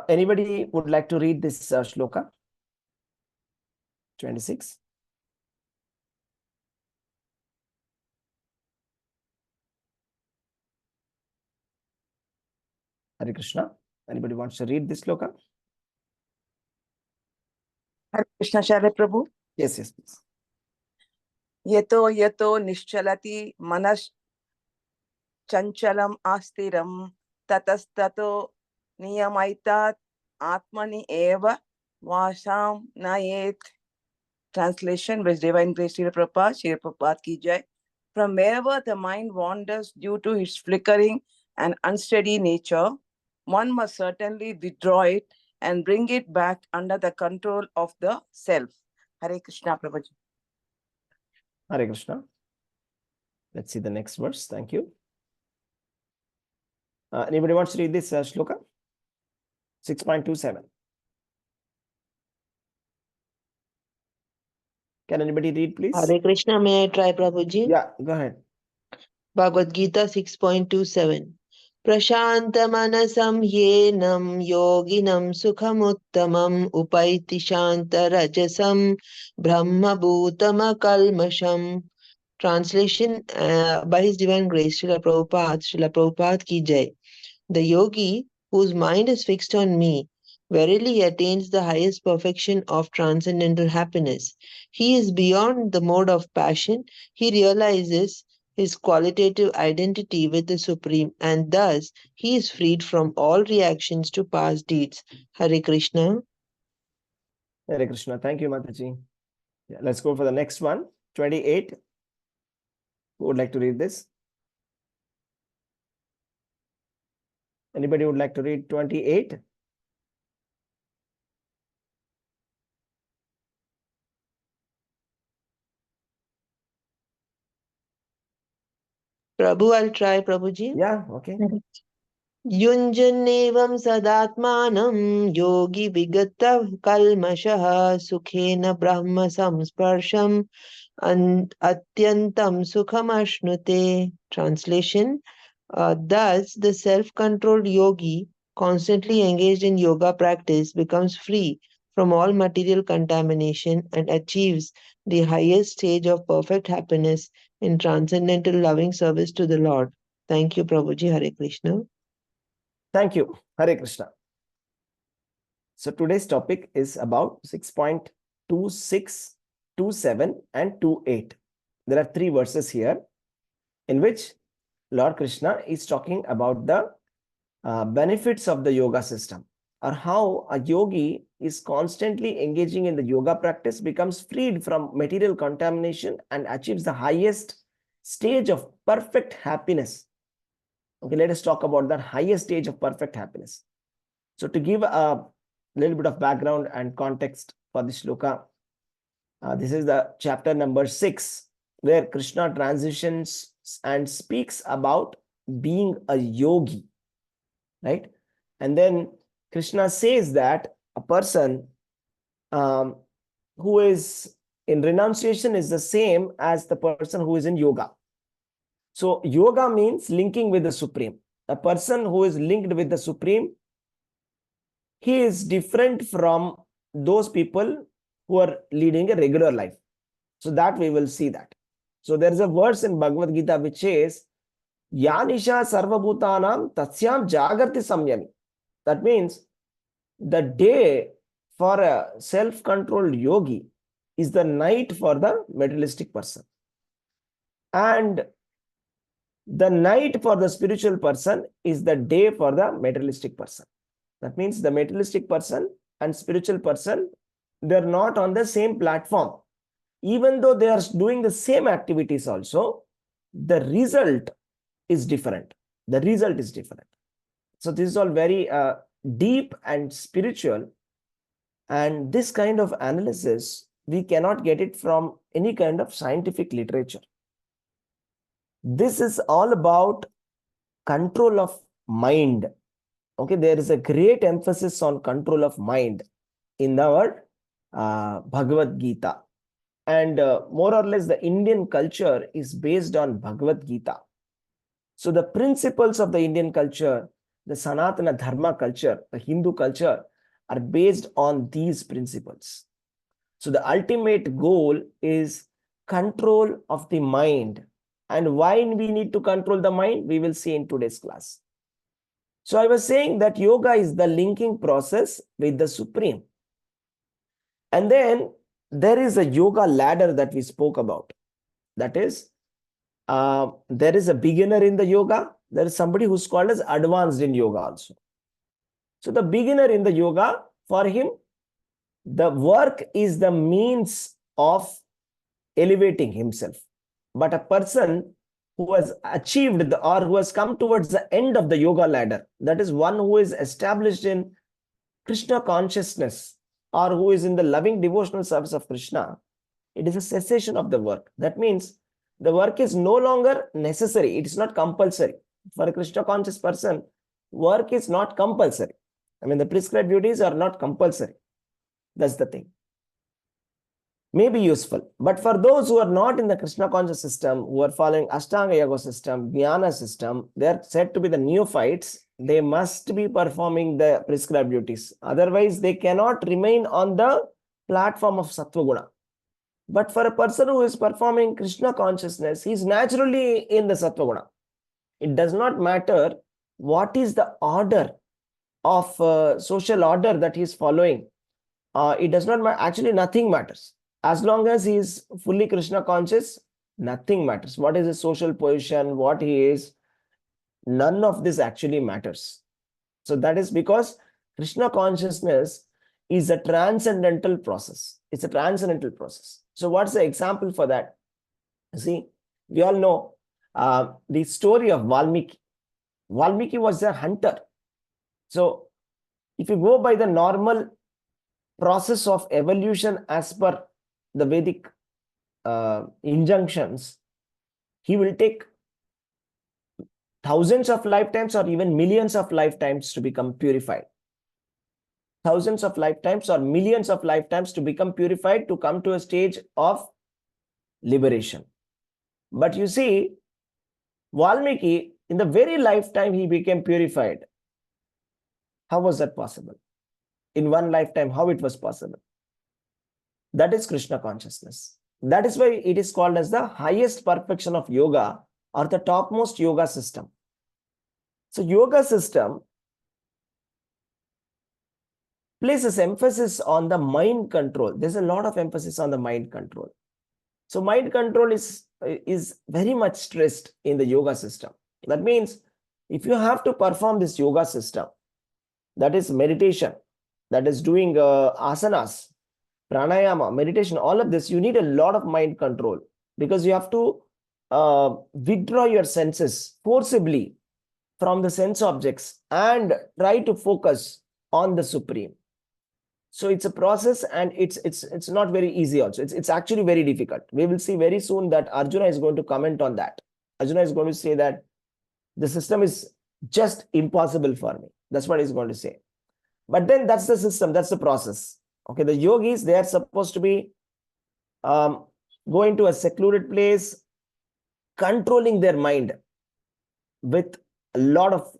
Anybody would like to read this shloka? 26. Hare Krishna. Anybody wants to read this shloka? Hare Krishna, Share Prabhu. Yes, yes, please. Yato yato nischalati manas chanchalam astiram tatastato niyamaitat atmani eva vasam nayet. Translation with Divine Grace, Srila Prabhupada ki jai. From wherever the mind wanders due to its flickering and unsteady nature, one must certainly withdraw it and bring it back under the control of the self. Hare Krishna, Prabhuji. Hare Krishna. Let's see the next verse. Thank you. Anybody wants to read this shloka? 6.27. Can anybody read, please? Hare Krishna, may I try, Prabhuji? Yeah, go ahead. Bhagavad-gītā 6.27. Prashantamanasam yenam yoginam sukhamuttamam upaiti shantarajasam brahmabhutamakalmasham. Translation by His Divine Grace, Srila Prabhupada ki jai. The yogi, whose mind is fixed on me, verily attains the highest perfection of transcendental happiness. He is beyond the mode of passion. He realizes his qualitative identity with the Supreme, and thus he is freed from all reactions to past deeds. Hare Krishna. Hare Krishna. Thank you, Mataji. Yeah, let's go for the next one. 28. Who would like to read this? Anybody would like to read 28? Prabhu, I'll try, Prabhuji. Yeah, okay. Yunjanevam sadatmanam yogi vigata kalmashaha sukhena brahma samsparsham atyantam sukhamashnute. Translation. Thus, the self-controlled yogi, constantly engaged in yoga practice, becomes free from all material contamination and achieves the highest stage of perfect happiness in transcendental loving service to the Lord. Thank you, Prabhuji. Hare Krishna. Thank you. Hare Krishna. So today's topic is about 6.26, 27 and 28. There are 3 verses here in which Lord Krishna is talking about the benefits of the yoga system, or how a yogi is constantly engaging in the yoga practice, becomes freed from material contamination and achieves the highest stage of perfect happiness. Okay, let us talk about that highest stage of perfect happiness. So to give a little bit of background and context for this shloka, this is the chapter number 6, where Krishna transitions and speaks about being a yogi, right? And then Krishna says that a person who is in renunciation is the same as the person who is in yoga. So yoga means linking with the Supreme. A person who is linked with the Supreme, he is different from those people who are leading a regular life. So that we will see that. So there is a verse in Bhagavad-gītā which says, Yanisha sarvabhutanam tatsyam jagarti samyami. That means the day for a self-controlled yogi is the night for the materialistic person. And the night for the spiritual person is the day for the materialistic person. That means the materialistic person and spiritual person, they're not on the same platform. Even though they are doing the same activities also, the result is different. The result is different. So this is all very deep and spiritual. And this kind of analysis, we cannot get it from any kind of scientific literature. This is all about control of mind. Okay, there is a great emphasis on control of mind in our Bhagavad-gītā. And more or less the Indian culture is based on Bhagavad-gītā. So the principles of the Indian culture, the Sanatana Dharma culture, the Hindu culture, are based on these principles. So the ultimate goal is control of the mind. And why we need to control the mind, we will see in today's class. So I was saying that yoga is the linking process with the Supreme. And then there is a yoga ladder that we spoke about. That is, there is a beginner in the yoga. There is somebody who's called as advanced in yoga also. So the beginner in the yoga, for him, the work is the means of elevating himself. But a person who has achieved or who has come towards the end of the yoga ladder, that is one who is established in Krishna consciousness or who is in the loving devotional service of Krishna, it is a cessation of the work. That means the work is no longer necessary. It is not compulsory. For a Krishna conscious person, work is not compulsory. I mean, the prescribed duties are not compulsory. That's the thing. May be useful. But for those who are not in the Krishna conscious system, who are following Ashtanga Yoga system, Dhyāna system, they are said to be the neophytes. They must be performing the prescribed duties. Otherwise, they cannot remain on the platform of Sattva Guna. But for a person who is performing Krishna consciousness, he is naturally in the Sattva Guna. It does not matter what is the order of social order that he is following. It does not matter. Actually, nothing matters. As long as he is fully Krishna conscious, nothing matters. What is his social position, what he is, none of this actually matters. So that is because Krishna consciousness is a transcendental process. It's a transcendental process. So what's the example for that? See, we all know the story of Valmiki. Valmiki was a hunter. So if you go by the normal process of evolution as per the Vedic injunctions, he will take thousands of lifetimes or even millions of lifetimes to become purified. Thousands of lifetimes or millions of lifetimes to become purified, to come to a stage of liberation. But you see, Valmiki, in the very lifetime he became purified. How was that possible? In one lifetime, how it was possible? That is Krishna consciousness. That is why it is called as the highest perfection of yoga or the topmost yoga system. So yoga system places emphasis on the mind control. There's a lot of emphasis on the mind control. So mind control is very much stressed in the yoga system. That means if you have to perform this yoga system, that is meditation, that is doing asanas, pranayama, meditation, all of this, you need a lot of mind control because you have to withdraw your senses forcibly from the sense objects and try to focus on the Supreme. So it's a process and it's not very easy also. It's actually very difficult. We will see very soon that Arjuna is going to comment on that. Arjuna is going to say that the system is just impossible for me. That's what he's going to say. But then that's the system, that's the process. Okay, the yogis, they are supposed to be going to a secluded place, controlling their mind with a lot of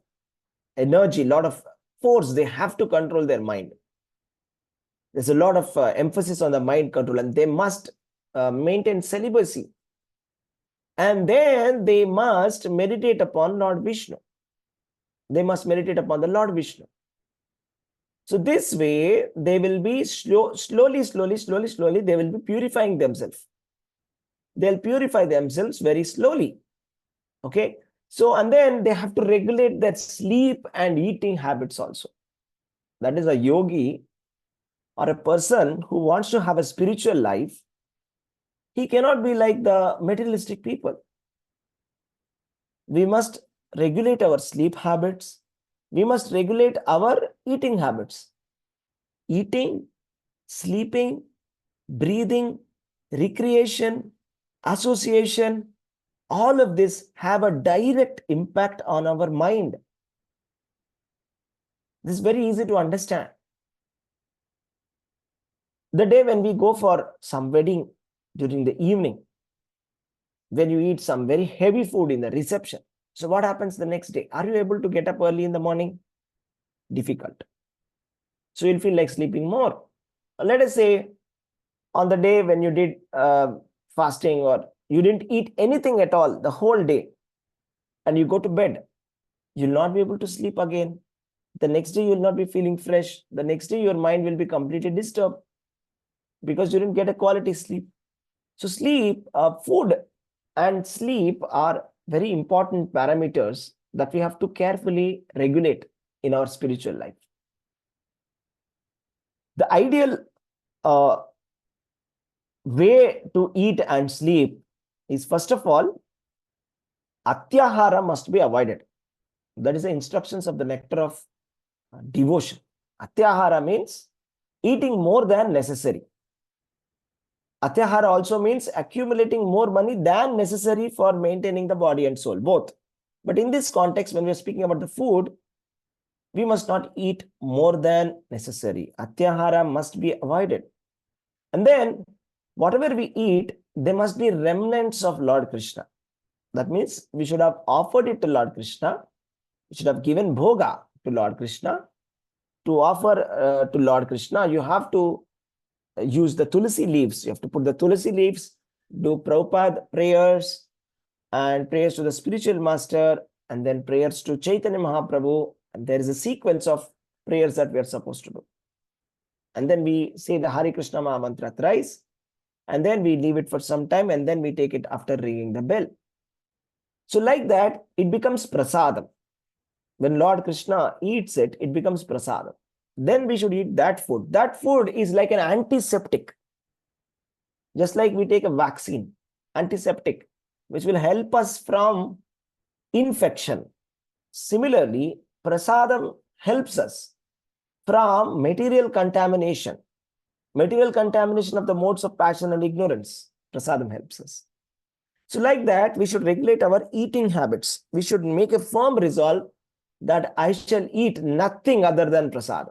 energy, a lot of force. They have to control their mind. There's a lot of emphasis on the mind control, and they must maintain celibacy. And then they must meditate upon Lord Vishnu. They must meditate upon the Lord Vishnu. So this way, they will be slowly, they will be purifying themselves. They'll purify themselves very slowly. Okay. So, and then they have to regulate their sleep and eating habits also. That is a yogi or a person who wants to have a spiritual life. He cannot be like the materialistic people. We must regulate our sleep habits. We must regulate our eating habits. Eating, sleeping, breathing, recreation, association, all of this have a direct impact on our mind. This is very easy to understand. The day when we go for some wedding during the evening, when you eat some very heavy food in the reception, So what happens the next day? Are you able to get up early in the morning? Difficult. So you'll feel like sleeping more. Let us say on the day when you did fasting, or you didn't eat anything at all the whole day, and you go to bed, you'll not be able to sleep again. The next day, you'll not be feeling fresh. The next day, your mind will be completely disturbed because you didn't get a quality sleep. So sleep, food and sleep are very important parameters that we have to carefully regulate in our spiritual life. The ideal way to eat and sleep is, first of all, atyahara must be avoided. That is the instructions of the nectar of devotion. Atyahara means eating more than necessary. Atyahara also means accumulating more money than necessary for maintaining the body and soul, both. But in this context, when we are speaking about the food, we must not eat more than necessary. Atyahara must be avoided. And then, whatever we eat, there must be remnants of Lord Krishna. That means we should have offered it to Lord Krishna. We should have given bhoga to Lord Krishna. To offer to Lord Krishna, you have to use the tulsi leaves. You have to put the tulsi leaves, do Prabhupada prayers, and prayers to the spiritual master, and then prayers to Chaitanya Mahaprabhu. And there is a sequence of prayers that we are supposed to do. And then we say the Hare Krishna Maha Mantra thrice, and then we leave it for some time, and then we take it after ringing the bell. So like that, it becomes prasadam. When Lord Krishna eats it, it becomes prasadam. Then we should eat that food. That food is like an antiseptic. Just like we take a vaccine, antiseptic, which will help us from infection. Similarly, prasadam helps us from material contamination. Material contamination of the modes of passion and ignorance. Prasadam helps us. So like that, we should regulate our eating habits. We should make a firm resolve that I shall eat nothing other than prasadam.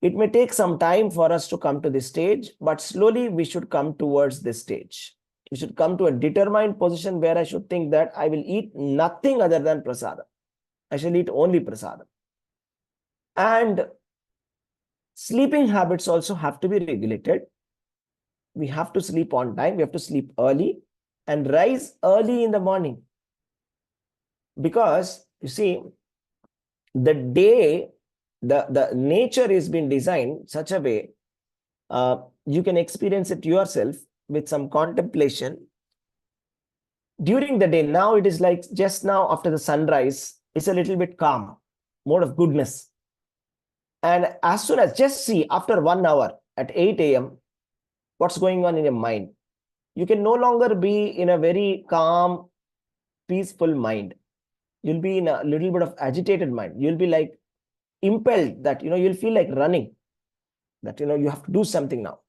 It may take some time for us to come to this stage, but slowly we should come towards this stage. We should come to a determined position where I should think that I will eat nothing other than prasadam. I shall eat only prasadam. And sleeping habits also have to be regulated. We have to sleep on time. We have to sleep early and rise early in the morning. Because, you see, the day, the nature is been designed such a way, you can experience it yourself with some contemplation. During the day, now it is like just now after the sunrise, it's a little bit calm, mode of goodness. And as soon as, just see, after 1 hour at 8 a.m., what's going on in your mind? You can no longer be in a very calm, peaceful mind. You'll be in a little bit of agitated mind. You'll be like impelled that, you'll feel like running, that, you have to do something now.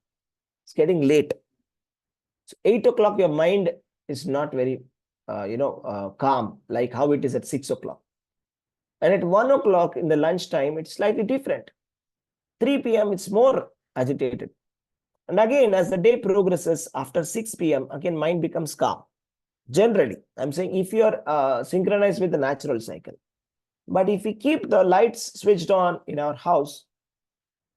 It's getting late. So 8 o'clock, your mind is not very, calm, like how it is at 6 o'clock. And at 1 o'clock in the lunchtime, it's slightly different. 3 p.m., it's more agitated. And again, as the day progresses, after 6 p.m., again, mind becomes calm. Generally, I'm saying if you're synchronized with the natural cycle. But if we keep the lights switched on in our house,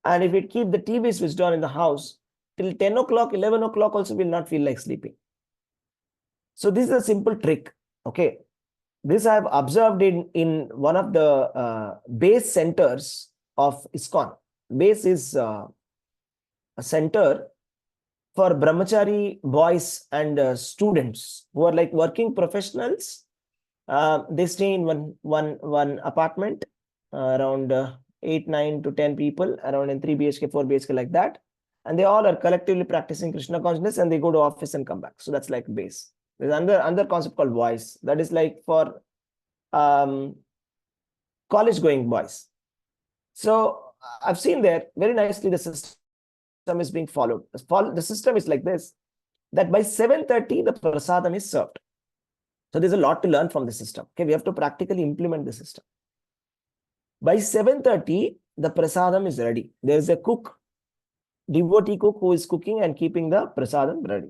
and if we keep the TV switched on in the house, till 10 o'clock, 11 o'clock also will not feel like sleeping. So this is a simple trick, okay? This I have observed in one of the base centers of ISKCON. Base is a center for brahmachari boys and students who are like working professionals. They stay in one apartment, around 8, 9 to 10 people, around in 3 BHK, 4 BHK, like that. And they all are collectively practicing Krishna consciousness, and they go to office and come back. So that's like base. There's another concept called voice. That is like for college going boys. So I've seen there very nicely the system is being followed. The system is like this, that by 7:30 the prasadam is served. So there's a lot to learn from the system. Okay, we have to practically implement the system. By 7:30 the prasadam is ready. There is a cook, devotee cook, who is cooking and keeping the prasadam ready.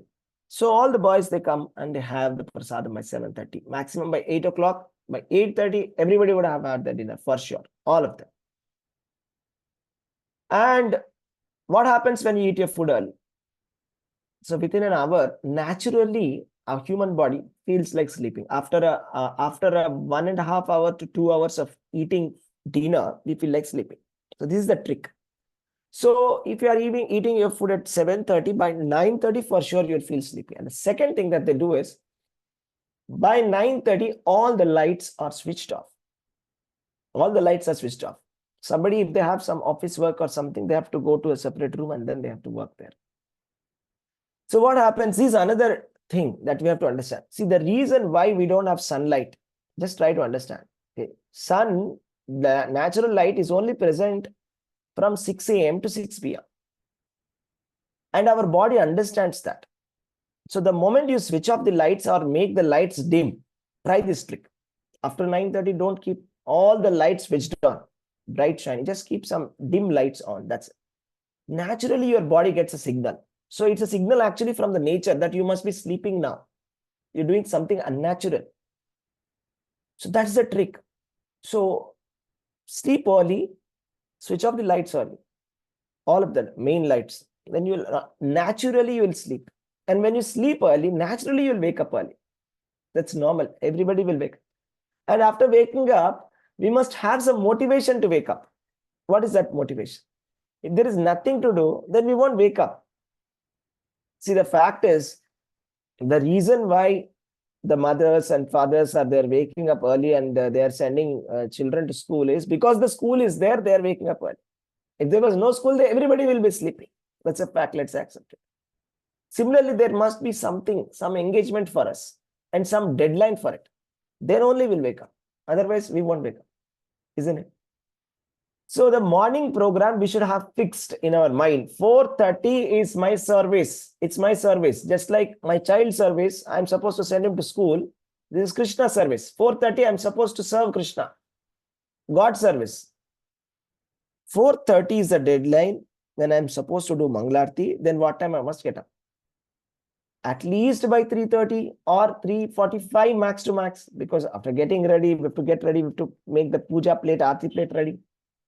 So all the boys, they come and they have the prasadam by 7:30. Maximum by 8 o'clock. By 8:30, everybody would have had their dinner for sure. All of them. And what happens when you eat your food early? So within an hour, naturally, our human body feels like sleeping. After a 1.5 hour to 2 hours of eating dinner, we feel like sleeping. So this is the trick. So if you are eating your food at 7:30, by 9:30 for sure you'll feel sleepy. And the second thing that they do is, by 9:30, all the lights are switched off. All the lights are switched off. Somebody, if they have some office work or something, they have to go to a separate room and then they have to work there. So what happens is another thing that we have to understand. See, the reason why we don't have sunlight, just try to understand. Okay. Sun, the natural light is only present from 6 a.m. to 6 p.m. And our body understands that. So the moment you switch off the lights or make the lights dim, try this trick. After 9:30, don't keep all the lights switched on, bright shining. Just keep some dim lights on. That's it. Naturally, your body gets a signal. So it's a signal actually from the nature that you must be sleeping now. You're doing something unnatural. So that's the trick. So sleep early, switch off the lights early. All of the main lights. Then you will naturally you will sleep. And when you sleep early, naturally you'll wake up early. That's normal. Everybody will wake up. And after waking up, we must have some motivation to wake up. What is that motivation? If there is nothing to do, then we won't wake up. See, the fact is, the reason why the mothers and fathers are there waking up early and they are sending children to school is because the school is there, they are waking up early. If there was no school, everybody will be sleeping. That's a fact. Let's accept it. Similarly, there must be something, some engagement for us and some deadline for it. Then only we'll wake up. Otherwise, we won't wake up. Isn't it? So the morning program we should have fixed in our mind. 4:30 is my service. It's my service. Just like my child service, I'm supposed to send him to school. This is Krishna service. 4:30, I'm supposed to serve Krishna. God service. 4:30 is the deadline when I'm supposed to do Mangalarti. Then what time I must get up? At least by 3:30 or 3:45 max to max. Because after getting ready, we have to get ready. We have to make the puja plate, aarti plate ready.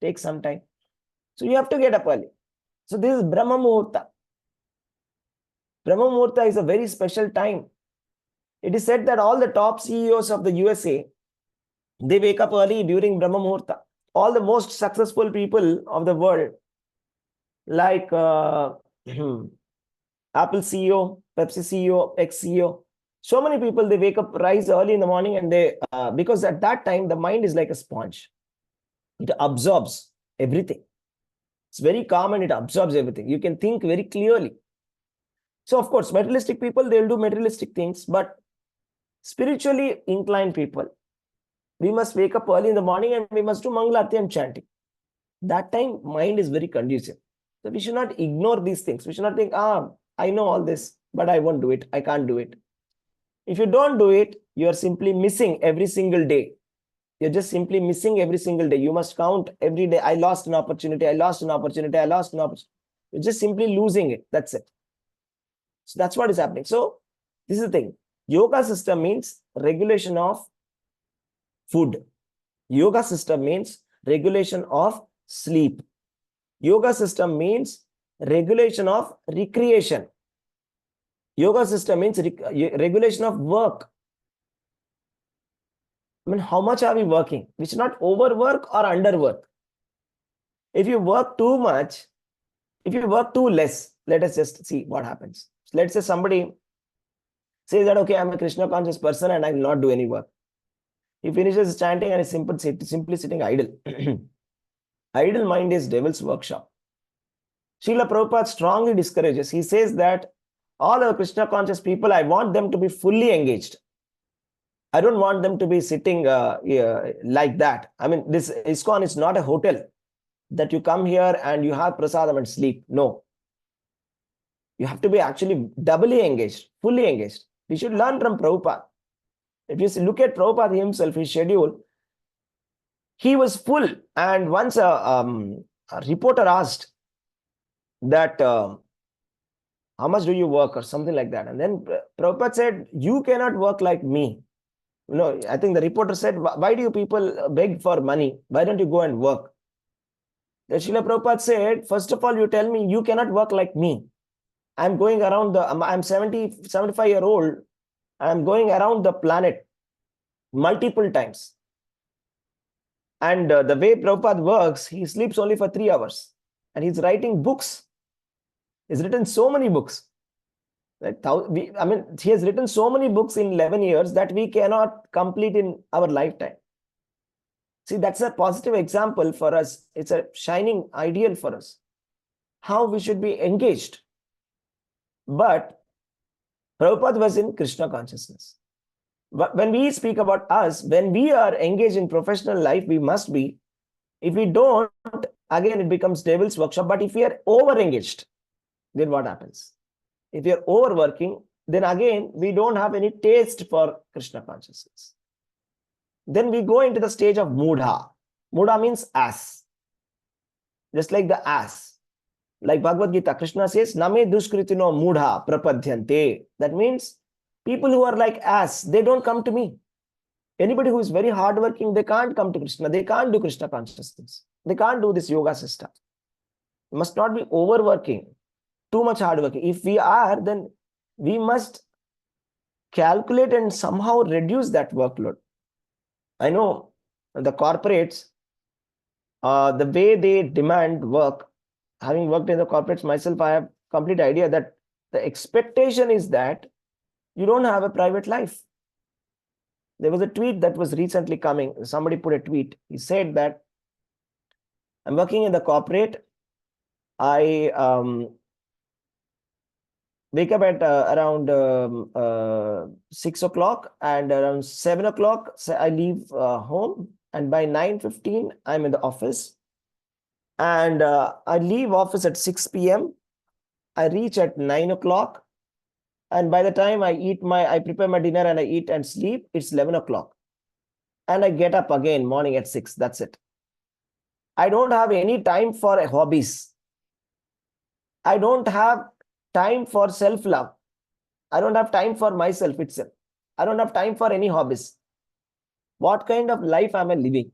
Take some time. So you have to get up early. So this is Brahma Muhurta. Brahma Muhurta is a very special time. It is said that all the top CEOs of the USA, they wake up early during Brahma Muhurta. All the most successful people of the world, like Apple CEO, Pepsi CEO, ex-CEO, so many people, they wake up, rise early in the morning, and they, because at that time, the mind is like a sponge. It absorbs everything. It's very calm and it absorbs everything. You can think very clearly. So, of course, materialistic people, they'll do materialistic things, but spiritually inclined people, we must wake up early in the morning and we must do Mangalarti and chanting. That time, mind is very conducive. So, we should not ignore these things. We should not think, I know all this, but I won't do it. I can't do it. If you don't do it, you are simply missing every single day. You're just simply missing every single day. You must count every day. I lost an opportunity. I lost an opportunity. I lost an opportunity. You're just simply losing it. That's it. So that's what is happening. So this is the thing. Yoga system means regulation of food. Yoga system means regulation of sleep. Yoga system means regulation of recreation. Yoga system means regulation of work. I mean, how much are we working? We should not overwork or underwork. If you work too much, if you work too less, let us just see what happens. Let's say somebody says that, okay, I'm a Krishna conscious person and I will not do any work. He finishes chanting and is simply sitting idle. Idle mind is devil's workshop. Srila Prabhupada strongly discourages. He says that all our Krishna conscious people, I want them to be fully engaged. I don't want them to be sitting like that. I mean, this ISKCON is not a hotel that you come here and you have prasadam and sleep. No. You have to be actually doubly engaged, fully engaged. We should learn from Prabhupada. If you look at Prabhupada himself, his schedule, he was full. And once a reporter asked that how much do you work, or something like that. And then Prabhupada said, you cannot work like me. I think the reporter said, why do you people beg for money? Why don't you go and work? The Srila Prabhupada said, first of all, you tell me you cannot work like me. I'm going around I'm 70, 75-year-old. I'm going around the planet multiple times. And the way Prabhupada works, he sleeps only for 3 hours. And he's writing books. He's written so many books. He has written so many books in 11 years that we cannot complete in our lifetime. See, that's a positive example for us. It's a shining ideal for us, how we should be engaged. But Prabhupada was in Krishna consciousness. But when we speak about us, when we are engaged in professional life, we must be. If we don't, again, it becomes devil's workshop. But if we are over-engaged, then what happens? If we are overworking, then again, we don't have any taste for Krishna consciousness. Then we go into the stage of mudha. Mudha means ass. Just like the ass. Like Bhagavad-gītā, Krishna says, Name duskritino mudha prapadyante. That means people who are like ass, they don't come to me. Anybody who is very hardworking, they can't come to Krishna. They can't do Krishna consciousness. They can't do this yoga system. You must not be overworking, too much hardworking. If we are, then we must calculate and somehow reduce that workload. I know the corporates, the way they demand work, having worked in the corporates myself, I have complete idea that the expectation is that you don't have a private life. There was a tweet that was recently coming. Somebody put a tweet. He said that I'm working in the corporate. I wake up at around 6 o'clock, and around 7 o'clock, I leave home. And by 9:15, I'm in the office. And I leave office at 6 p.m. I reach at 9 o'clock. And by the time I prepare my dinner and I eat and sleep, it's 11 o'clock. And I get up again morning at 6. That's it. I don't have any time for hobbies. I don't have time for self-love. I don't have time for myself itself. I don't have time for any hobbies. What kind of life am I living?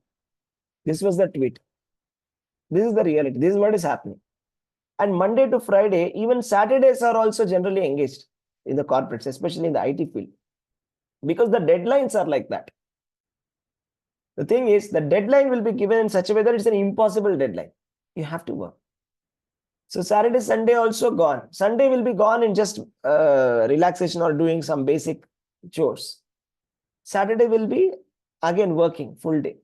This was the tweet. This is the reality. This is what is happening. And Monday to Friday, even Saturdays are also generally engaged in the corporates, especially in the IT field, because the deadlines are like that. The thing is, the deadline will be given in such a way that it's an impossible deadline. You have to work. So Saturday, Sunday also gone. Sunday will be gone in just relaxation or doing some basic chores. Saturday will be again working full day,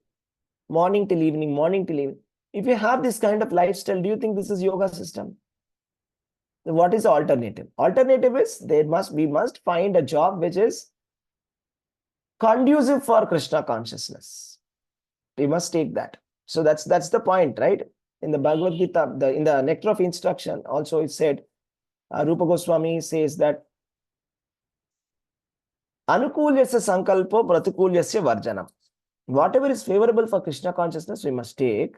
morning till evening, morning till evening. If you have this kind of lifestyle, do you think this is yoga system? Then what is the alternative? Alternative is we must find a job which is conducive for Krishna consciousness. We must take that. So that's the point, right? In the Bhagavad-gītā, in the Nectar of Instruction, also it said, Rupa Goswami says that Anukulyasya sankalpo pratikulyasya varjanam. Whatever is favorable for Krishna consciousness, we must take.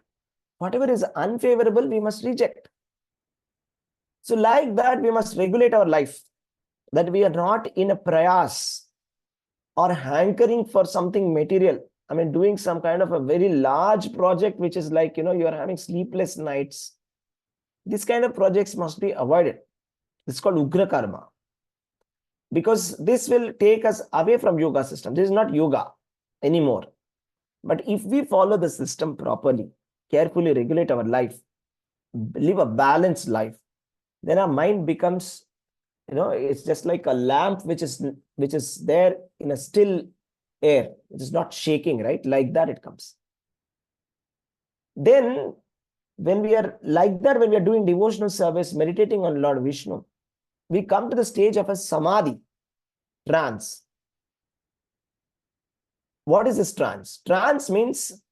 Whatever is unfavorable, we must reject. So like that, we must regulate our life, that we are not in a prayas or hankering for something material. I mean, doing some kind of a very large project, which is like, you are having sleepless nights. This kind of projects must be avoided. It's called Ugra Karma. Because this will take us away from yoga system. This is not yoga anymore. But if we follow the system properly, carefully regulate our life, live a balanced life, then our mind becomes, it's just like a lamp which is there in a still air. It is not shaking, right? Like that it comes. Then when we are like that, when we are doing devotional service, meditating on Lord Vishnu, we come to the stage of a samadhi, trance. What is this trance? Trance means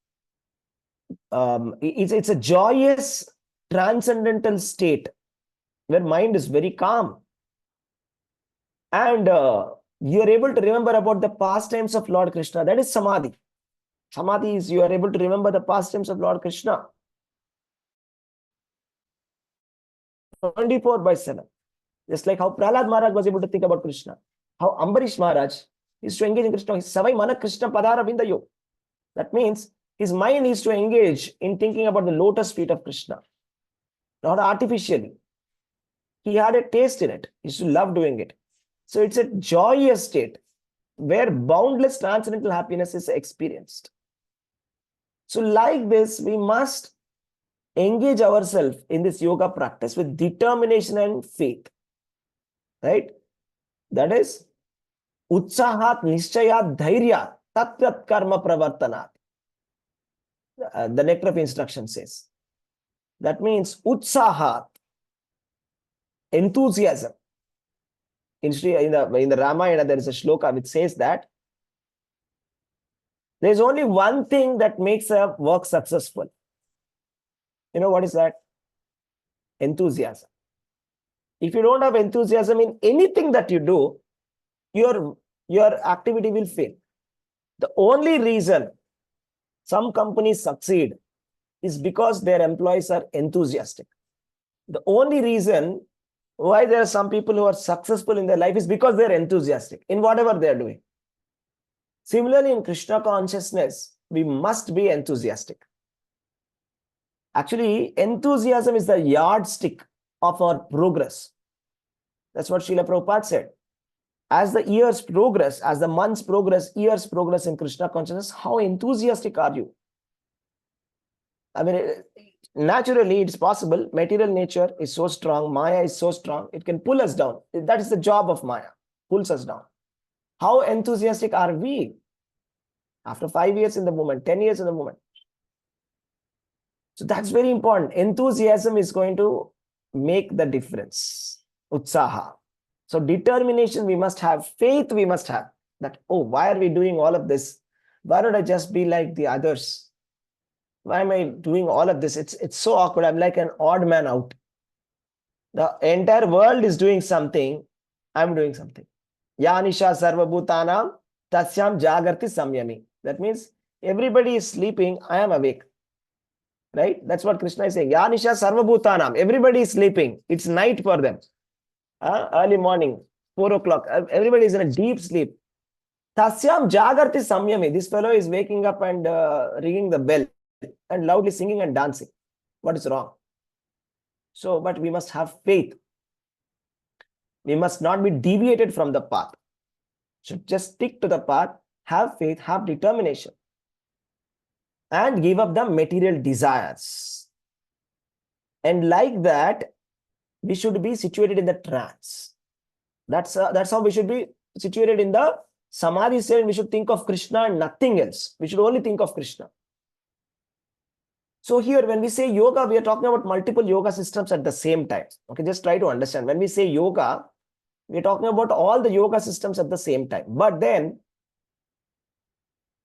it's a joyous transcendental state where mind is very calm. And you are able to remember about the pastimes of Lord Krishna. That is samadhi. Samadhi is you are able to remember the pastimes of Lord Krishna 24/7. Just like how Prahlad Maharaj was able to think about Krishna. How Ambarish Maharaj is to engage in Krishna. Savai mana Krishna padara bindayo. That means his mind is to engage in thinking about the lotus feet of Krishna. Not artificially. He had a taste in it. He used to love doing it. So it's a joyous state where boundless transcendental happiness is experienced. So like this, we must engage ourselves in this yoga practice with determination and faith. Right? That is utsahat nishchayat dhairya tatyat karma pravartanat. The nectar of instruction says. That means utsahat, enthusiasm. In the Ramayana, there is a shloka which says that there is only one thing that makes a work successful. You know what is that? Enthusiasm. If you don't have enthusiasm in anything that you do, your activity will fail. The only reason some companies succeed is because their employees are enthusiastic. The only reason why there are some people who are successful in their life is because they're enthusiastic in whatever they're doing. Similarly, in Krishna consciousness, we must be enthusiastic. Actually, enthusiasm is the yardstick of our progress. That's what Srila Prabhupada said. As the years progress, as the months progress, years progress in Krishna consciousness, how enthusiastic are you? I mean, naturally, it's possible. Material nature is so strong. Maya is so strong. It can pull us down. That is the job of Maya. Pulls us down. How enthusiastic are we? After 5 years in the moment, 10 years in the moment. So that's very important. Enthusiasm is going to make the difference. Utsaha. So determination we must have. Faith we must have. That, oh, why are we doing all of this? Why don't I just be like the others? Why am I doing all of this? It's so awkward. I'm like an odd man out. The entire world is doing something. I'm doing something. Yanisha sarvabhutanam tasyam jagarti samyami. That means everybody is sleeping. I am awake. Right? That's what Krishna is saying. Yanisha sarvabhutanam. Everybody is sleeping. It's night for them. Early morning, 4 o'clock. Everybody is in a deep sleep. Tasyam jagarti samyami. This fellow is waking up and ringing the bell and loudly singing and dancing. What is wrong? So, but we must have faith. We must not be deviated from the path. Should just stick to the path, have faith, have determination, and give up the material desires. And like that, we should be situated in the trance. That's how we should be situated in the samadhi state. We should think of Krishna and nothing else. We should only think of Krishna. So here, when we say yoga, we are talking about multiple yoga systems at the same time. Okay, just try to understand. When we say yoga, we are talking about all the yoga systems at the same time. But then,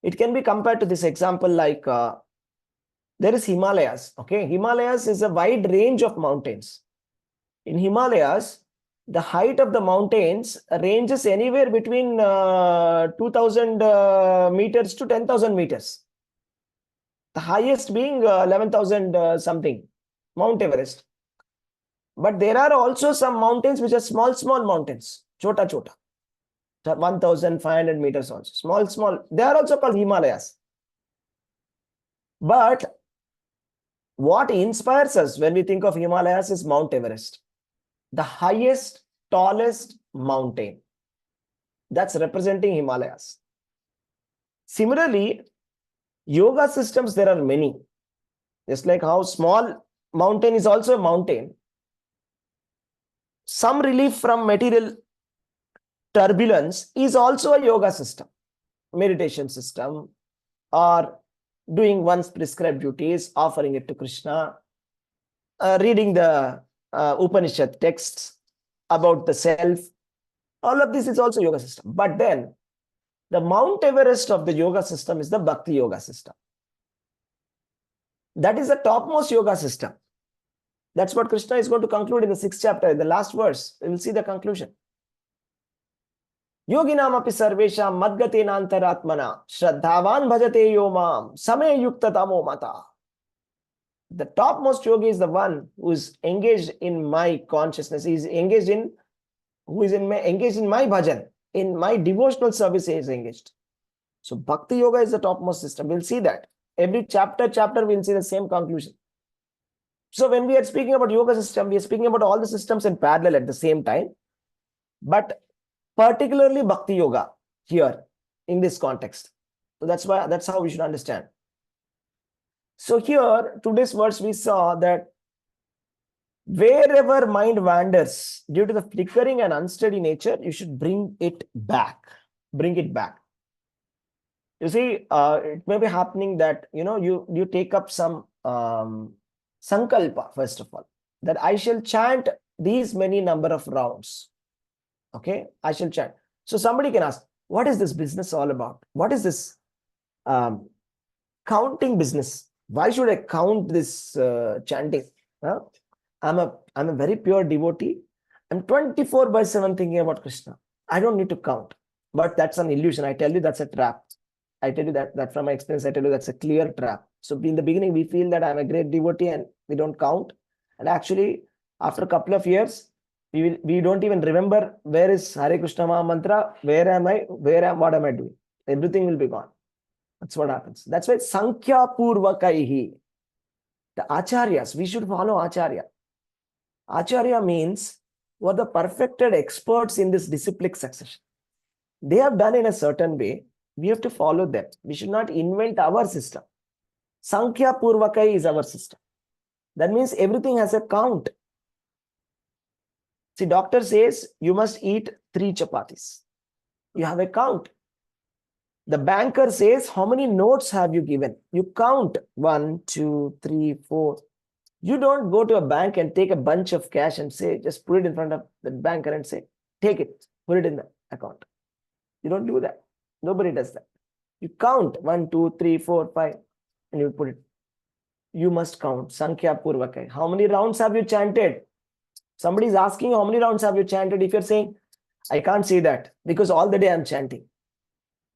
it can be compared to this example like, there is Himalayas. Okay, Himalayas is a wide range of mountains. In Himalayas, the height of the mountains ranges anywhere between 2,000 meters to 10,000 meters. The highest being 11,000 something, Mount Everest. But there are also some mountains which are small mountains, chota. 1,500 meters also, small. They are also called Himalayas. But what inspires us when we think of Himalayas is Mount Everest. The highest, tallest mountain. That's representing Himalayas. Similarly, yoga systems, there are many. Just like how small mountain is also a mountain. Some relief from material turbulence is also a yoga system, meditation system, or doing one's prescribed duties, offering it to Krishna, reading the Upanishad texts about the self. All of this is also yoga system. But then, the Mount Everest of the yoga system is the Bhakti Yoga system. That is the topmost yoga system. That's what Krishna is going to conclude in the 6th chapter, in the last verse. We will see the conclusion. Yoginam api sarvesham madgatena antaratmana shraddhavan bhajate yomam same yukta tamo mata. The topmost yogi is the one who is engaged in my consciousness. He is engaged in who is engaged in my bhajan, in my devotional service is engaged. So Bhakti Yoga is the topmost system. We'll see that. Every chapter, we'll see the same conclusion. So when we are speaking about yoga system, we are speaking about all the systems in parallel at the same time. But particularly Bhakti Yoga here in this context. So that's how we should understand. So here, today's verse, we saw that wherever mind wanders due to the flickering and unsteady nature, you should bring it back. Bring it back. You see, it may be happening that, you take up some sankalpa, first of all, that I shall chant these many number of rounds. Okay, I shall chant. So somebody can ask, what is this business all about? What is this counting business? Why should I count this chanting? I'm a very pure devotee. I'm 24/7 thinking about Krishna. I don't need to count. But that's an illusion. I tell you, that's a trap. I tell you that from my experience, I tell you that's a clear trap. So in the beginning, we feel that I'm a great devotee and we don't count. And actually, after a couple of years, we don't even remember where is Hare Krishna Maha Mantra, where am I, what am I doing? Everything will be gone. That's what happens. That's why Sankhya Purvakaihi. The Acharyas, we should follow Acharya. Acharya means what the perfected experts in this disciplic succession. They have done in a certain way. We have to follow them. We should not invent our system. Sankhya Purvakai is our system. That means everything has a count. See, doctor says you must eat 3 chapatis. You have a count. The banker says, how many notes have you given? You count 1, 2, 3, 4. You don't go to a bank and take a bunch of cash and say, just put it in front of the banker and say, take it, put it in the account. You don't do that. Nobody does that. You count 1, 2, 3, 4, 5, and you put it. You must count. Sankhya Purvakai. How many rounds have you chanted? Somebody is asking, how many rounds have you chanted? If you're saying, I can't say that because all the day I'm chanting.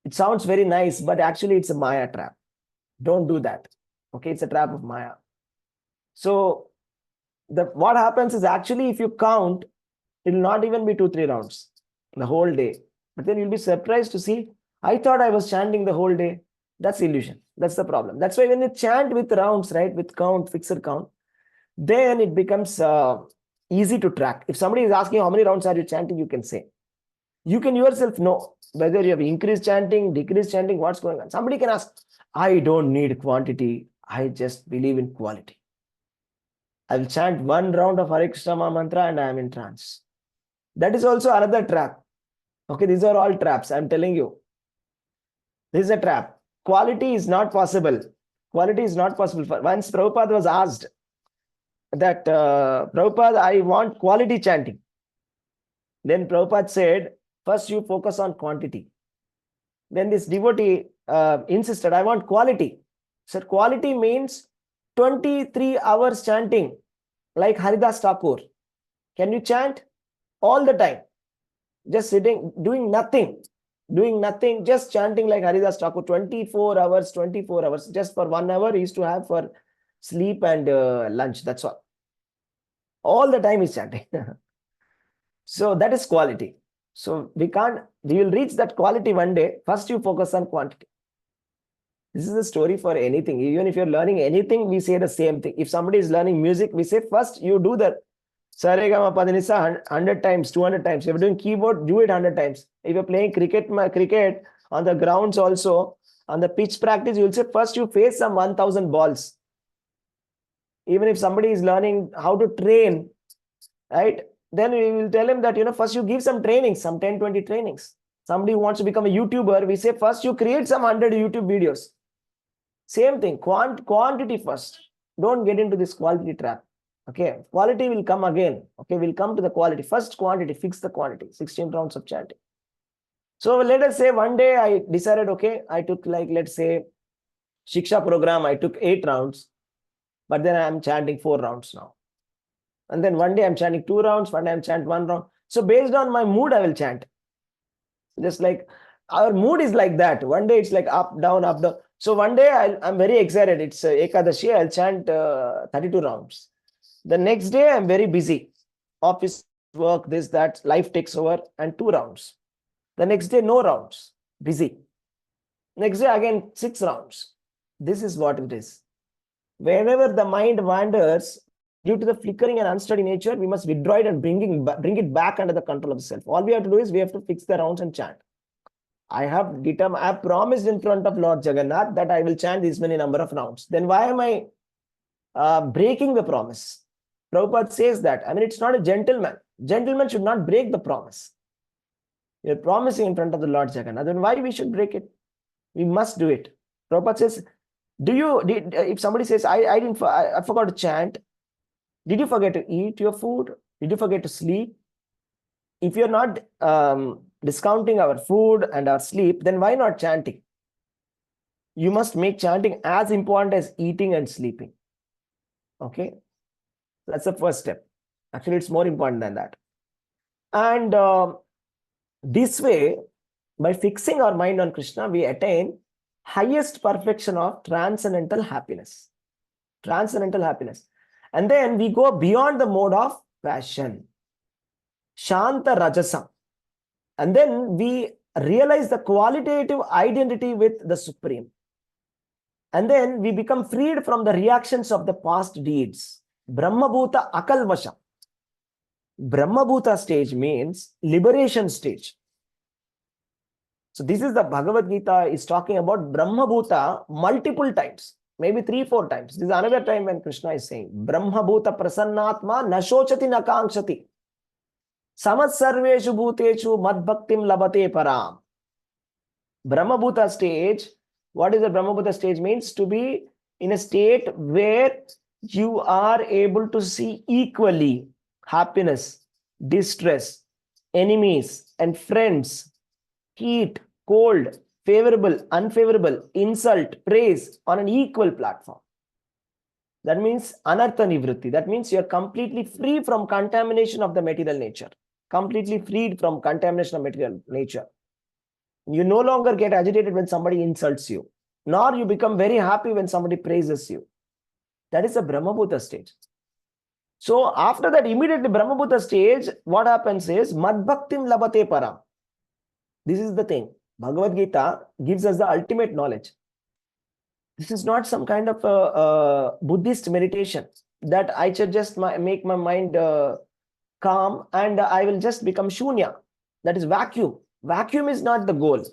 It sounds very nice, but actually it's a Maya trap. Don't do that. Okay, it's a trap of Maya. So what happens is actually if you count, it will not even be 2-3 rounds the whole day. But then you'll be surprised to see, I thought I was chanting the whole day. That's illusion. That's the problem. That's why when you chant with rounds, right, with count, fixed count, then it becomes easy to track. If somebody is asking how many rounds are you chanting, you can say. You can yourself know whether you have increased chanting, decreased chanting, what's going on. Somebody can ask, I don't need quantity. I just believe in quality. I will chant 1 round of Hare Krishna Maha Mantra and I am in trance. That is also another trap. Okay, these are all traps. I'm telling you. This is a trap. Quality is not possible. Quality is not possible. Once Prabhupada was asked that, Prabhupada, I want quality chanting. Then Prabhupada said, first you focus on quantity. Then this devotee insisted, I want quality. So quality means 23 hours chanting like Haridas Thakur. Can you chant all the time? Just sitting, doing nothing, just chanting like Haridas Thakur, 24 hours, just for 1 hour he used to have for sleep and lunch, that's all. All the time he's chanting. So that is quality. So we will reach that quality one day. First you focus on quantity. This is the story for anything. Even if you're learning anything, we say the same thing. If somebody is learning music, we say first you do the Saregama Padanisa 100 times, 200 times. If you're doing keyboard, do it 100 times. If you're playing cricket on the grounds also, on the pitch practice, you'll say first you face some 1000 balls. Even if somebody is learning how to train, right? Then we will tell him that, first you give some trainings, some 10, 20 trainings. Somebody who wants to become a YouTuber, we say first you create some 100 YouTube videos. Same thing, quantity first. Don't get into this quality trap. Okay, quality will come again. Okay, we'll come to the quality. First quantity, fix the quantity, 16 rounds of chanting. So let us say one day I decided, okay, I took let's say, Shiksha program, I took 8 rounds, but then I'm chanting 4 rounds now. And then one day I'm chanting 2 rounds, one day I'm chanting 1 round. So based on my mood, I will chant. Just like our mood is like that. One day it's like up, down, up, down. So one day I'm very excited. It's Ekadashi, I'll chant 32 rounds. The next day I'm very busy. Office work, this, that, life takes over, and 2 rounds. The next day, no rounds, busy. Next day, again, 6 rounds. This is what it is. Whenever the mind wanders, due to the flickering and unsteady nature, we must withdraw it and bring it back under the control of the self. All we have to do is we have to fix the rounds and chant. I have promised in front of Lord Jagannath that I will chant this many number of rounds. Then why am I breaking the promise? Prabhupada says that. I mean, it's not a gentleman. Gentleman should not break the promise. You're promising in front of the Lord Jagannath. Then why we should break it? We must do it. Prabhupada says, if somebody says, I forgot to chant, did you forget to eat your food? Did you forget to sleep? If you're not discounting our food and our sleep, then why not chanting? You must make chanting as important as eating and sleeping. Okay? That's the first step. Actually, it's more important than that. And this way, by fixing our mind on Krishna, we attain highest perfection of transcendental happiness. Transcendental happiness. And then we go beyond the mode of passion. Shanta Rajasam. And then we realize the qualitative identity with the Supreme. And then we become freed from the reactions of the past deeds. Brahmabhuta Akalvasha. Brahmabhuta stage means liberation stage. So this is the Bhagavad-gītā is talking about Brahmabhuta multiple times. Maybe 3-4 times. This is another time when Krishna is saying, Brahmabhuta prasannatma nashochati nakangshati. Samat sarveshu bhutechu madbhaktim labate param. Brahmabhuta stage. What is the Brahmabhuta stage means? To be in a state where you are able to see equally happiness, distress, enemies and friends, heat, cold, favorable, unfavorable, insult, praise on an equal platform. That means anartha nivritti. That means you are completely free from contamination of the material nature. Completely freed from contamination of material nature. You no longer get agitated when somebody insults you, nor you become very happy when somebody praises you. That is the Brahmabhuta stage. So after that, immediately Brahmabhuta stage, what happens is Madbhaktim labate param. This is the thing. Bhagavad-gītā gives us the ultimate knowledge. This is not some kind of a Buddhist meditation that I should just make my mind calm and I will just become shunya. That is vacuum. Vacuum is not the goal.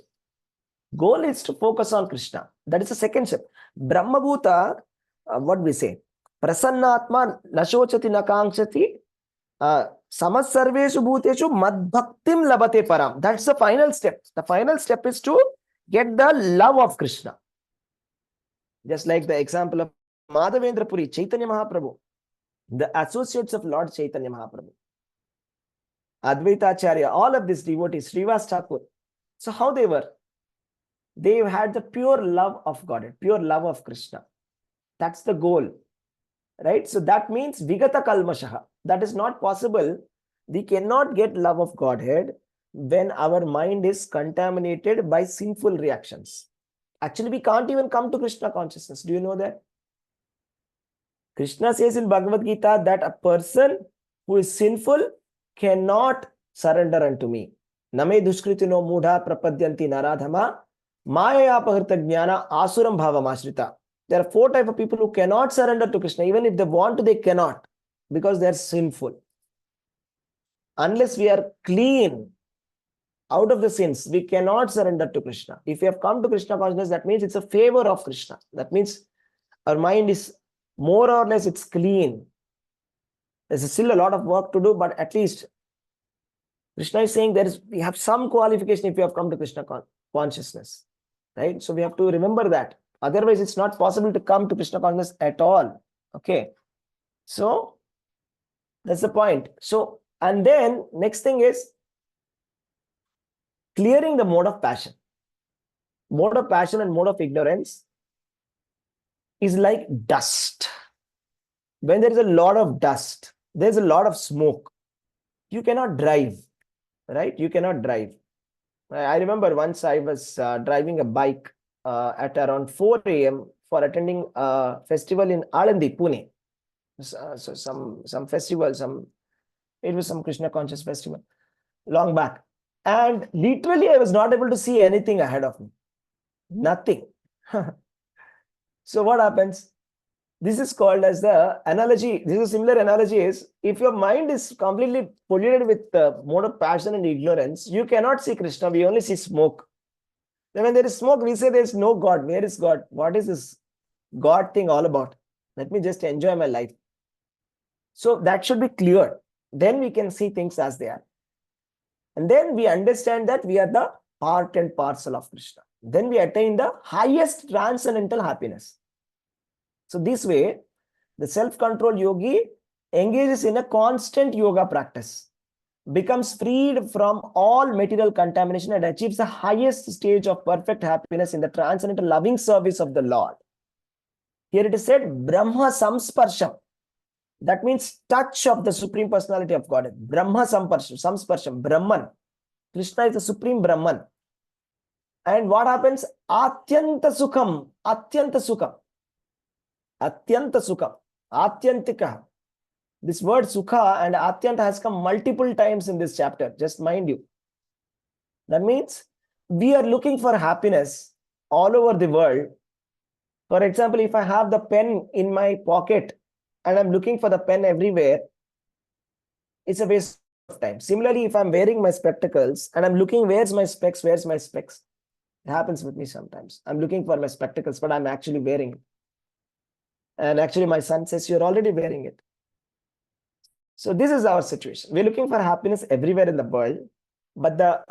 Goal is to focus on Krishna. That is the second step. Brahmabhuta, what we say? Prasannatma nashochati nakangshati samasarveshu bhuteshu madbhaktim labate param. That's the final step. The final step is to get the love of Krishna. Just like the example of Madhavendra Puri, Chaitanya Mahaprabhu, the associates of Lord Chaitanya Mahaprabhu, Advaita Acharya, all of these devotees, Srivas Thakur. So how they were? They had the pure love of Godhead, pure love of Krishna. That's the goal. Right? So that means Vigata Kalmashaha. That is not possible. We cannot get love of Godhead when our mind is contaminated by sinful reactions. Actually, we can't even come to Krishna consciousness. Do you know that? Krishna says in Bhagavad-gītā that a person who is sinful cannot surrender unto me. Name duskritino mudha prapadyanti naradhama maya pahrita jnana asuram bhavamashrita. There are 4 types of people who cannot surrender to Krishna. Even if they want to, they cannot, because they are sinful. Unless we are clean out of the sins, we cannot surrender to Krishna. If we have come to Krishna consciousness, that means it's a favor of Krishna. That means our mind is more or less, it's clean. There's still a lot of work to do, but at least Krishna is saying we have some qualification if you have come to Krishna consciousness. Right? So we have to remember that. Otherwise, it's not possible to come to Krishna consciousness at all. Okay. So that's the point. So, and then next thing is clearing the mode of passion. Mode of passion and mode of ignorance is like dust. When there is a lot of dust, there's a lot of smoke. You cannot drive, right? You cannot drive. I remember once I was driving a bike at around 4 a.m. for attending a festival in Alandi, Pune. So some festival, It was some Krishna conscious festival long back. And literally, I was not able to see anything ahead of me. Nothing. So what happens? This is called as the analogy. This is a similar analogy is, if your mind is completely polluted with the mode of passion and ignorance, you cannot see Krishna. We only see smoke. Then when there is smoke, we say there is no God. Where is God? What is this God thing all about? Let me just enjoy my life. So that should be clear. Then we can see things as they are. And then we understand that we are the part and parcel of Krishna. Then we attain the highest transcendental happiness. So this way, the self-control yogi engages in a constant yoga practice, becomes freed from all material contamination, and achieves the highest stage of perfect happiness in the transcendental loving service of the Lord. Here it is said, Brahma Samsparsham. That means touch of the Supreme Personality of Godhead. Brahma Samsparsham, Brahman. Krishna is the Supreme Brahman. And what happens? Atyanta Sukham, Atyanta Sukham. Atyanta Sukham, Atyantika. This word Sukha and Atyanta has come multiple times in this chapter, just mind you. That means we are looking for happiness all over the world. For example, if I have the pen in my pocket and I'm looking for the pen everywhere, it's a waste of time. Similarly, if I'm wearing my spectacles and I'm looking, where's my specs? It happens with me sometimes. I'm looking for my spectacles, but I'm actually wearing it. And actually my son says, you're already wearing it. So this is our situation. We're looking for happiness everywhere in the world, but the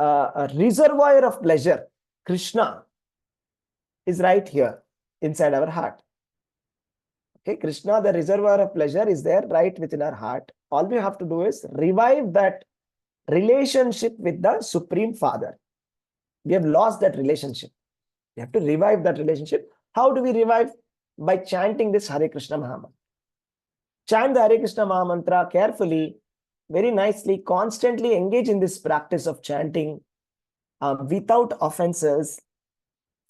reservoir of pleasure, Krishna, is right here inside our heart. Okay, Krishna, the reservoir of pleasure, is there right within our heart. All we have to do is revive that relationship with the Supreme Father. We have lost that relationship. We have to revive that relationship. How do we revive? By chanting this Hare Krishna Mahamantra. Chant the Hare Krishna Mahamantra carefully, very nicely, constantly engage in this practice of chanting without offenses.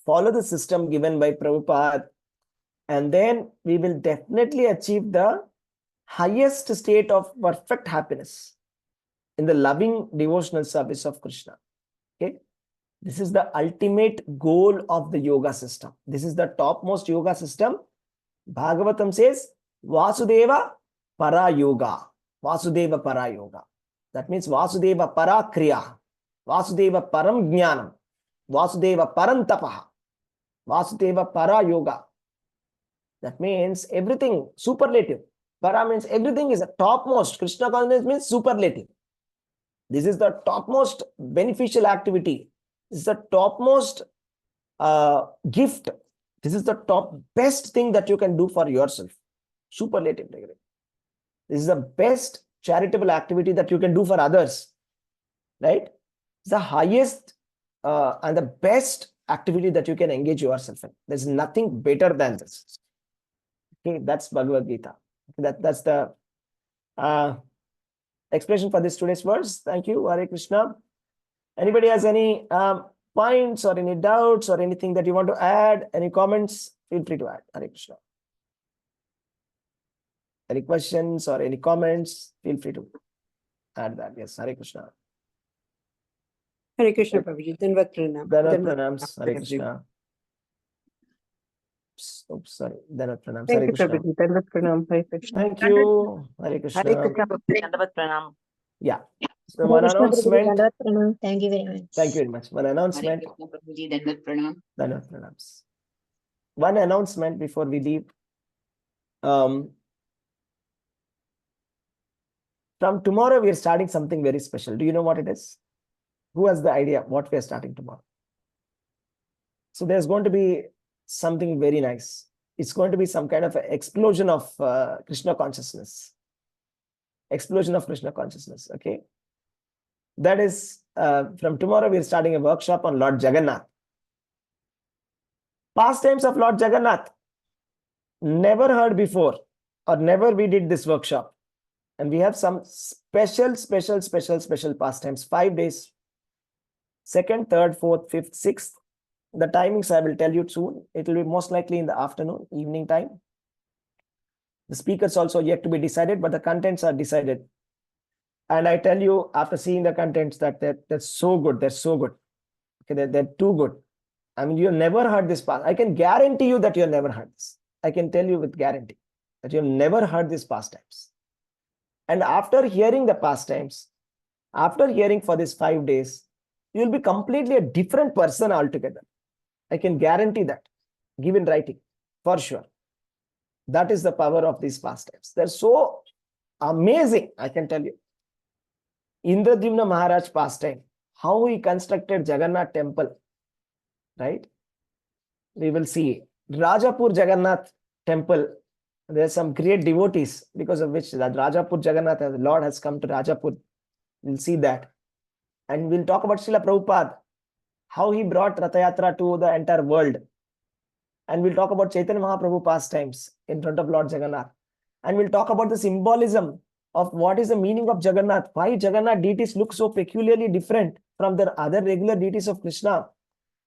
Follow the system given by Prabhupada, and then we will definitely achieve the highest state of perfect happiness in the loving devotional service of Krishna. Okay, this is the ultimate goal of the yoga system. This is the topmost yoga system. Bhagavatam says Vasudeva Para Yoga. Vasudeva Para Yoga. That means Vasudeva Para Kriya. Vasudeva Param Jnanam. Vasudeva Param Tapaha. Vasudeva Para Yoga. That means everything superlative. Para means everything is a topmost. Krishna consciousness means superlative. This is the topmost beneficial activity. This is the topmost gift. This is the top best thing that you can do for yourself. Superlative degree. This is the best charitable activity that you can do for others. Right? It's the highest and the best activity that you can engage yourself in. There's nothing better than this. Okay, that's Bhagavad-gītā. That's the explanation for this today's verse. Thank you. Hare Krishna. Anybody has any points or any doubts or anything that you want to add? Any comments? Feel free to add. Hare Krishna. Any questions or any comments? Feel free to add that. Yes, Hare Krishna. Hare Krishna, Prabhuji. Dandavat pranam. Dandavat pranams. Hare Krishna. Oops, sorry. Dandavat pranams. Thank Hare you, Krishna. Prabhuji. Dandavat pranam. Hare Krishna. Thank you. Hare Krishna. Hare Krishna, Dandavat Pranam. Yeah. So one announcement. Thank you very much. Thank you very much. One announcement. Dandavat pranam. Dandavat pranams. One announcement before we leave. From tomorrow, we are starting something very special. Do you know what it is? Who has the idea what we are starting tomorrow? So there's going to be something very nice. It's going to be some kind of an explosion of Krishna consciousness. Explosion of Krishna consciousness. Okay. That is, from tomorrow, we are starting a workshop on Lord Jagannath. Pastimes of Lord Jagannath. Never heard before, or never we did this workshop. And we have some special pastimes. 5 days. 2nd, 3rd, 4th, 5th, 6th. The timings I will tell you soon. It will be most likely in the afternoon, evening time. The speakers also yet to be decided, but the contents are decided. And I tell you, after seeing the contents, that they're so good. They're so good. Okay, they're too good. I mean, you've never heard this past. I can guarantee you that you've never heard this. I can tell you with guarantee that you've never heard these pastimes. And after hearing the pastimes, after hearing for these 5 days, you'll be completely a different person altogether. I can guarantee that. Give in writing, for sure. That is the power of these pastimes. They're so amazing, I can tell you. Indradyumna Maharaj pastime, how he constructed Jagannath temple, right? We will see. Rajapur Jagannath temple, there are some great devotees because of which that Rajapur Jagannath, the Lord has come to Rajapur. We'll see that. And we'll talk about Srila Prabhupada, how he brought Ratha Yatra to the entire world. And we'll talk about Chaitanya Mahaprabhu pastimes in front of Lord Jagannath. And we'll talk about the symbolism of what is the meaning of Jagannath. Why Jagannath deities look so peculiarly different from the other regular deities of Krishna.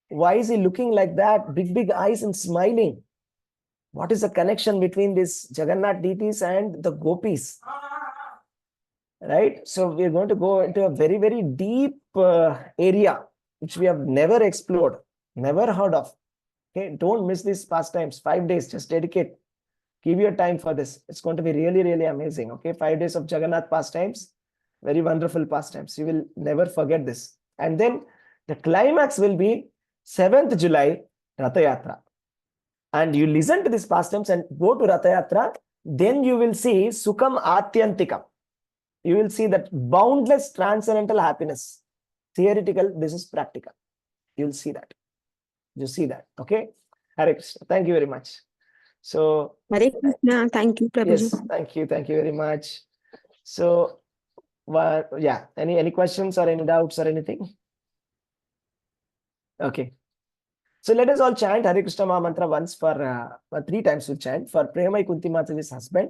Why is he looking like that? Big, big eyes and smiling. What is the connection between these Jagannath deities and the gopis? Right? So we're going to go into a very, very deep area which we have never explored, never heard of. Okay, don't miss these pastimes. 5 days, just dedicate. Give your time for this. It's going to be really, really amazing. Okay, 5 days of Jagannath pastimes, very wonderful pastimes. You will never forget this. And then the climax will be 7th July, Ratha Yatra. And you listen to these pastimes and go to Ratha Yatra, then you will see Sukham Atyantikam. You will see that boundless transcendental happiness. Theoretical, this is practical. You'll see that. You see that. Okay. Hare Krishna. Thank you very much. So, Hare Krishna. Thank you, Prabhuji. yes, thank you. Thank you very much. So, yeah, any questions or any doubts or anything? Okay. So let us all chant Hare Krishna Maha Mantra once for 3 times. We'll chant for Premai Kunti Mataji's husband.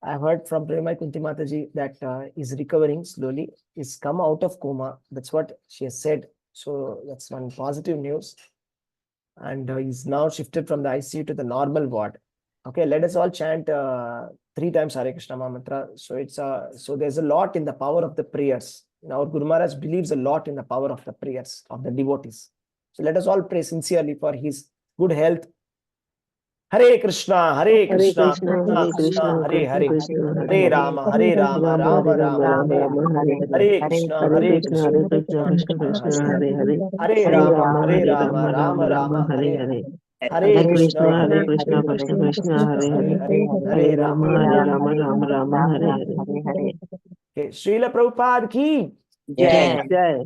I've heard from Premai Kunti Mataji that he's recovering slowly. He's come out of coma. That's what she has said. So that's one positive news. And he's now shifted from the ICU to the normal ward. Okay, let us all chant 3 times Hare Krishna Maha Mantra. So so there's a lot in the power of the prayers. Our Guru Maharaj believes a lot in the power of the prayers of the devotees. So let us all pray sincerely for his good health. Hare Krishna, Hare Krishna, Krishna Krishna, Hare Hare, Hare Rama, Rama Rama, Hare Krishna, Hare Krishna, Hare Rama, Rama Rama, Hare Hare Krishna, Krishna Krishna, Hare Hare Rama, Rama Rama, Hare Hare. Okay, Srila Prabhupada ki Jai. Jai.